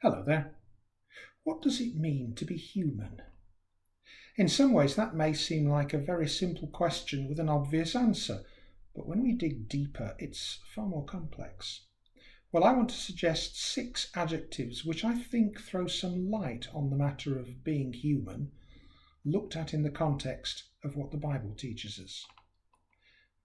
Hello there. What does it mean to be human? In some ways, that may seem like a very simple question with an obvious answer, but when we dig deeper, it's far more complex. Well, I want to suggest 6 adjectives which I think throw some light on the matter of being human, looked at in the context of what the Bible teaches us.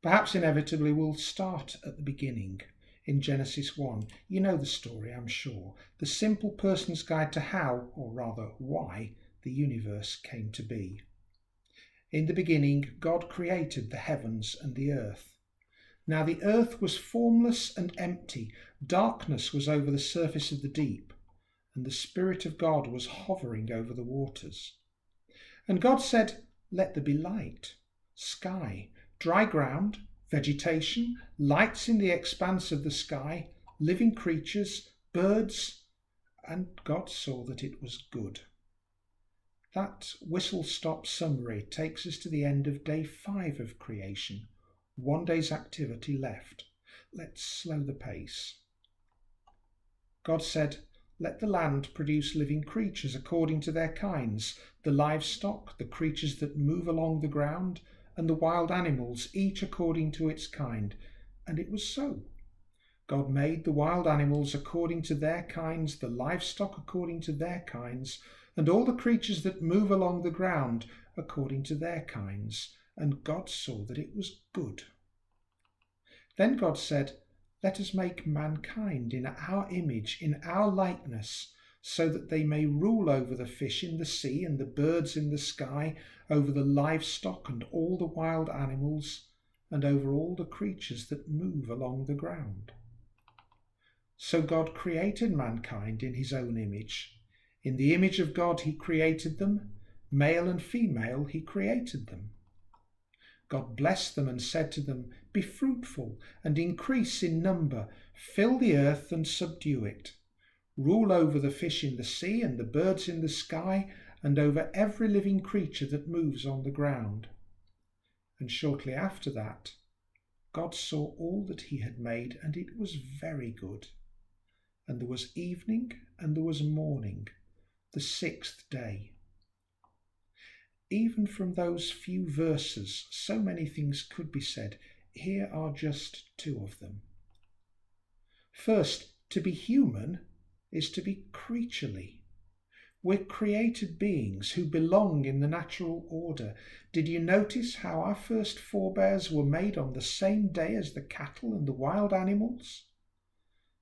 Perhaps inevitably we'll start at the beginning. In Genesis 1, you know the story, I'm sure. The simple person's guide to how, or rather why, the universe came to be. In the beginning, God created the heavens and the earth. Now the earth was formless and empty, darkness was over the surface of the deep, and the Spirit of God was hovering over the waters. And God said, "Let there be light, sky, dry ground, vegetation, lights in the expanse of the sky, living creatures, birds," and God saw that it was good. That whistle-stop summary takes us to the end of day 5 of creation. 1 day's activity left. Let's slow the pace. God said, "Let the land produce living creatures according to their kinds, the livestock, the creatures that move along the ground, and the wild animals, each according to its kind." And it was so. God made the wild animals according to their kinds, the livestock according to their kinds, and all the creatures that move along the ground according to their kinds. And God saw that it was good. Then God said, "Let us make mankind in our image, in our likeness, so that they may rule over the fish in the sea and the birds in the sky, over the livestock and all the wild animals, and over all the creatures that move along the ground." So God created mankind in his own image. In the image of God he created them, male and female he created them. God blessed them and said to them, "Be fruitful and increase in number, fill the earth and subdue it. Rule over the fish in the sea and the birds in the sky, and over every living creature that moves on the ground." And shortly after that, God saw all that he had made, and it was very good. And there was evening and there was morning, the 6th day. Even from those few verses, so many things could be said. Here are just 2 of them. First, to be human is to be creaturely. We're created beings who belong in the natural order. Did you notice how our first forebears were made on the same day as the cattle and the wild animals?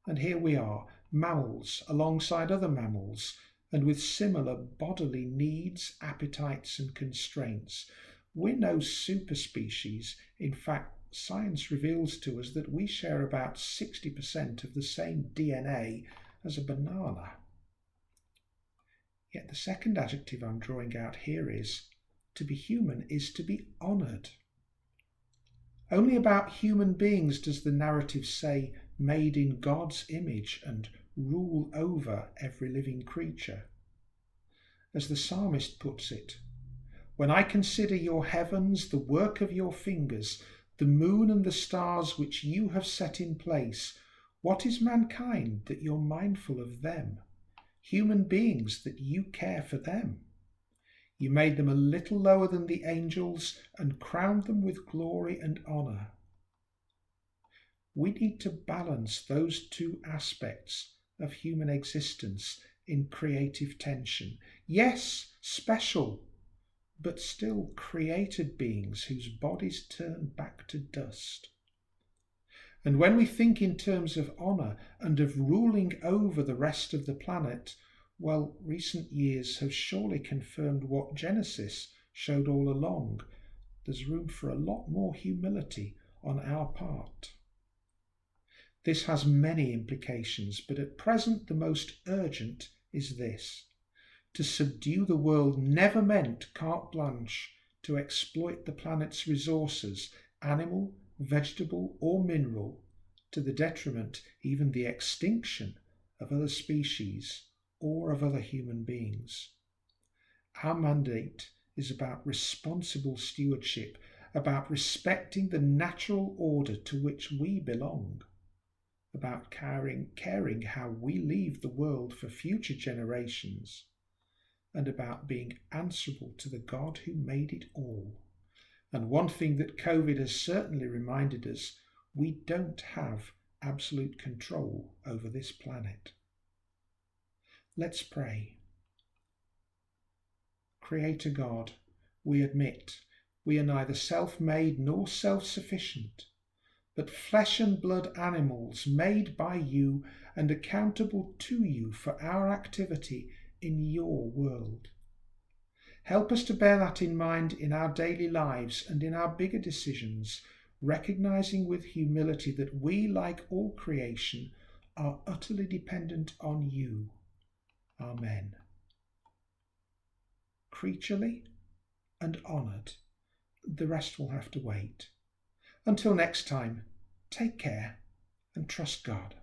And here we are, mammals alongside other mammals, and with similar bodily needs, appetites and constraints. We're no superspecies. In fact, science reveals to us that we share about 60% of the same DNA as a banana. Yet the second adjective I'm drawing out here is, to be human is to be honoured. Only about human beings does the narrative say, made in God's image and rule over every living creature. As the psalmist puts it, "When I consider your heavens, the work of your fingers, the moon and the stars which you have set in place, what is mankind that you're mindful of them? Human beings that you care for them. You made them a little lower than the angels and crowned them with glory and honour." We need to balance those 2 aspects of human existence in creative tension. Yes, special, but still created beings whose bodies turn back to dust. And when we think in terms of honour and of ruling over the rest of the planet, well, recent years have surely confirmed what Genesis showed all along. There's room for a lot more humility on our part. This has many implications, but at present the most urgent is this. To subdue the world never meant carte blanche to exploit the planet's resources, animal, vegetable or mineral, to the detriment, even the extinction, of other species or of other human beings. Our mandate is about responsible stewardship, about respecting the natural order to which we belong, about caring how we leave the world for future generations, and about being answerable to the God who made it all. And one thing that COVID has certainly reminded us, we don't have absolute control over this planet. Let's pray. Creator God, we admit we are neither self-made nor self-sufficient, but flesh and blood animals made by you and accountable to you for our activity in your world. Help us to bear that in mind in our daily lives and in our bigger decisions, recognizing with humility that we, like all creation, are utterly dependent on you. Amen. Creaturely and honoured, the rest will have to wait. Until next time, take care and trust God.